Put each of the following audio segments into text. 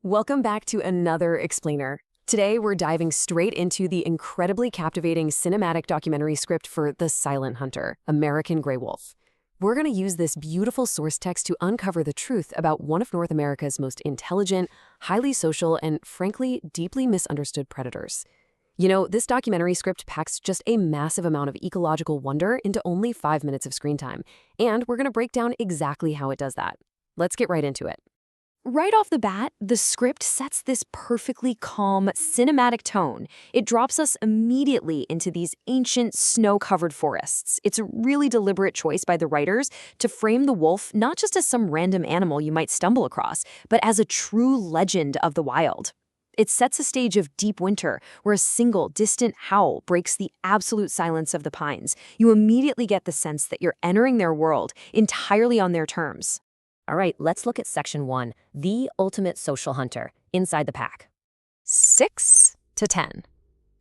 Welcome back to another Explainer. Today, we're diving straight into the incredibly captivating cinematic documentary script for The Silent Hunter, American Gray Wolf. We're going to use this beautiful source text to uncover the truth about one of North America's most intelligent, highly social, and frankly, deeply misunderstood predators. This documentary script packs just a massive amount of ecological wonder into only 5 minutes of screen time, and we're going to break down exactly how it does that. Let's get right into it. Right off the bat, the script sets this perfectly calm, cinematic tone. It drops us immediately into these ancient, snow-covered forests. It's a really deliberate choice by the writers to frame the wolf not just as some random animal you might stumble across, but as a true legend of the wild. It sets a stage of deep winter, where a single, distant howl breaks the absolute silence of the pines. You immediately get the sense that you're entering their world entirely on their terms. All right, let's look at Section 1, the ultimate social hunter, inside the pack. 6 to 10.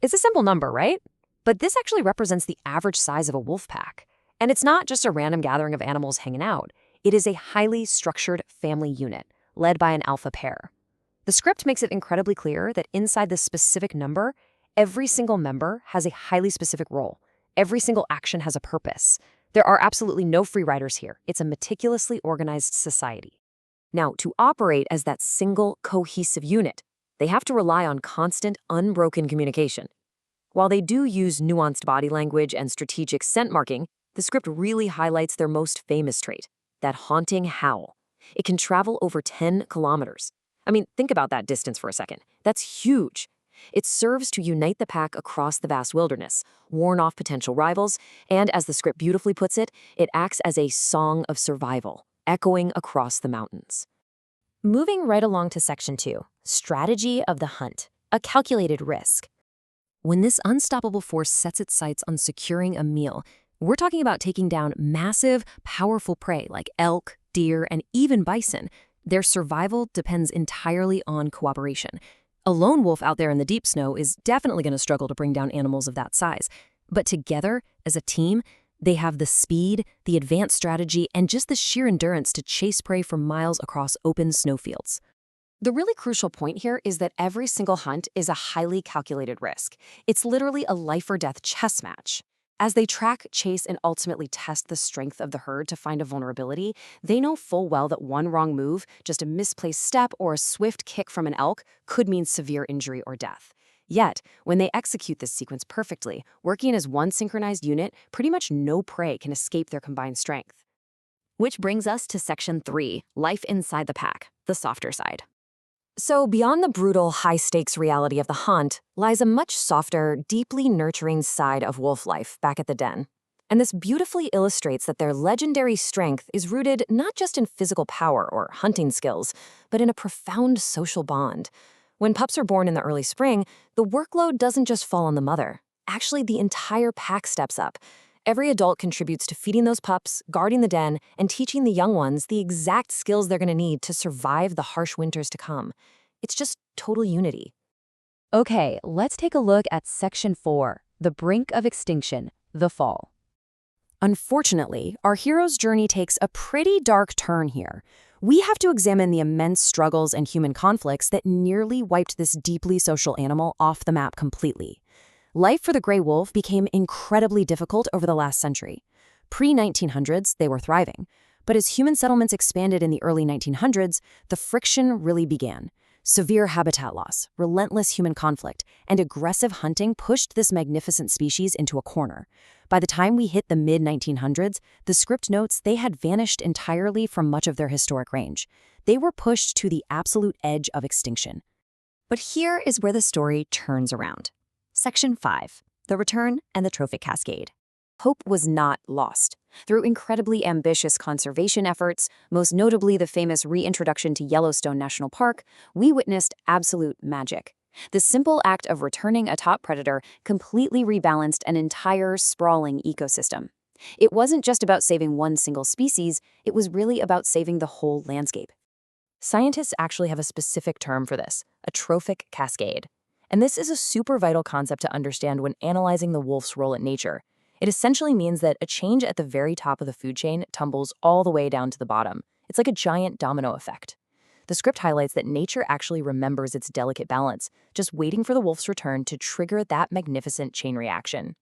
It's a simple number, right? But this actually represents the average size of a wolf pack. And it's not just a random gathering of animals hanging out. It is a highly structured family unit, led by an alpha pair. The script makes it incredibly clear that inside this specific number, every single member has a highly specific role. Every single action has a purpose. There are absolutely no free riders here. It's a meticulously organized society. Now, to operate as that single, cohesive unit, they have to rely on constant, unbroken communication. While they do use nuanced body language and strategic scent marking, the script really highlights their most famous trait, that haunting howl. It can travel over 10 kilometers. I mean, think about that distance for a second. That's huge. It serves to unite the pack across the vast wilderness, warn off potential rivals, and as the script beautifully puts it, it acts as a song of survival, echoing across the mountains. Moving right along to Section 2, strategy of the hunt, a calculated risk. When this unstoppable force sets its sights on securing a meal, we're talking about taking down massive, powerful prey like elk, deer, and even bison. Their survival depends entirely on cooperation. A lone wolf out there in the deep snow is definitely going to struggle to bring down animals of that size. But together, as a team, they have the speed, the advanced strategy, and just the sheer endurance to chase prey for miles across open snowfields. The really crucial point here is that every single hunt is a highly calculated risk. It's literally a life-or-death chess match. As they track, chase, and ultimately test the strength of the herd to find a vulnerability, they know full well that one wrong move, just a misplaced step or a swift kick from an elk, could mean severe injury or death. Yet, when they execute this sequence perfectly, working as one synchronized unit, pretty much no prey can escape their combined strength. Which brings us to Section 3, life inside the pack, the softer side. So beyond the brutal, high-stakes reality of the hunt lies a much softer, deeply nurturing side of wolf life back at the den. And this beautifully illustrates that their legendary strength is rooted not just in physical power or hunting skills, but in a profound social bond. When pups are born in the early spring, the workload doesn't just fall on the mother. Actually, the entire pack steps up. Every adult contributes to feeding those pups, guarding the den, and teaching the young ones the exact skills they're going to need to survive the harsh winters to come. It's just total unity. Okay, let's take a look at Section 4, the brink of extinction, the fall. Unfortunately, our hero's journey takes a pretty dark turn here. We have to examine the immense struggles and human conflicts that nearly wiped this deeply social animal off the map completely. Life for the gray wolf became incredibly difficult over the last century. Pre-1900s, they were thriving. But as human settlements expanded in the early 1900s, the friction really began. Severe habitat loss, relentless human conflict, and aggressive hunting pushed this magnificent species into a corner. By the time we hit the mid-1900s, the script notes they had vanished entirely from much of their historic range. They were pushed to the absolute edge of extinction. But here is where the story turns around. Section 5, the return and the trophic cascade. Hope was not lost. Through incredibly ambitious conservation efforts, most notably the famous reintroduction to Yellowstone National Park, we witnessed absolute magic. The simple act of returning a top predator completely rebalanced an entire sprawling ecosystem. It wasn't just about saving one single species, it was really about saving the whole landscape. Scientists actually have a specific term for this, a trophic cascade. And this is a super vital concept to understand when analyzing the wolf's role in nature. It essentially means that a change at the very top of the food chain tumbles all the way down to the bottom. It's like a giant domino effect. The script highlights that nature actually remembers its delicate balance, just waiting for the wolf's return to trigger that magnificent chain reaction.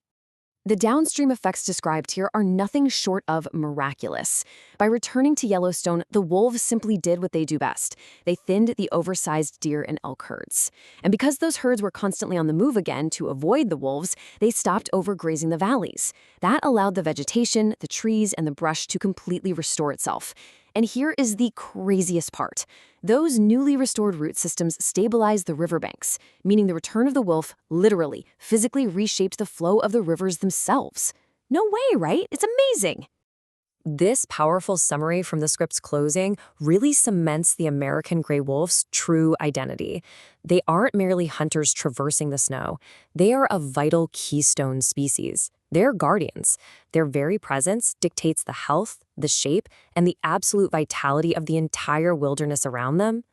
The downstream effects described here are nothing short of miraculous. By returning to Yellowstone, the wolves simply did what they do best. They thinned the oversized deer and elk herds. And because those herds were constantly on the move again to avoid the wolves, they stopped overgrazing the valleys. That allowed the vegetation, the trees, and the brush to completely restore itself. And here is the craziest part. Those newly restored root systems stabilized the riverbanks, meaning the return of the wolf literally, physically reshaped the flow of the rivers themselves. No way, right? It's amazing. This powerful summary from the script's closing really cements the American gray wolf's true identity. They aren't merely hunters traversing the snow. They are a vital keystone species. They're guardians. Their very presence dictates the health, the shape, and the absolute vitality of the entire wilderness around them.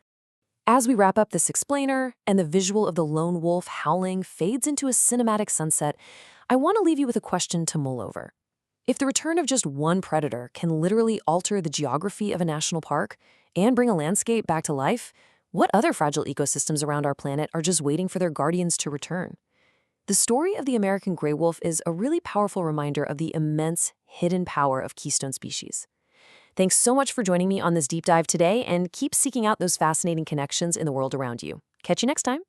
As we wrap up this explainer and the visual of the lone wolf howling fades into a cinematic sunset, I want to leave you with a question to mull over. If the return of just one predator can literally alter the geography of a national park and bring a landscape back to life, what other fragile ecosystems around our planet are just waiting for their guardians to return? The story of the American gray wolf is a really powerful reminder of the immense hidden power of keystone species. Thanks so much for joining me on this deep dive today, and keep seeking out those fascinating connections in the world around you. Catch you next time.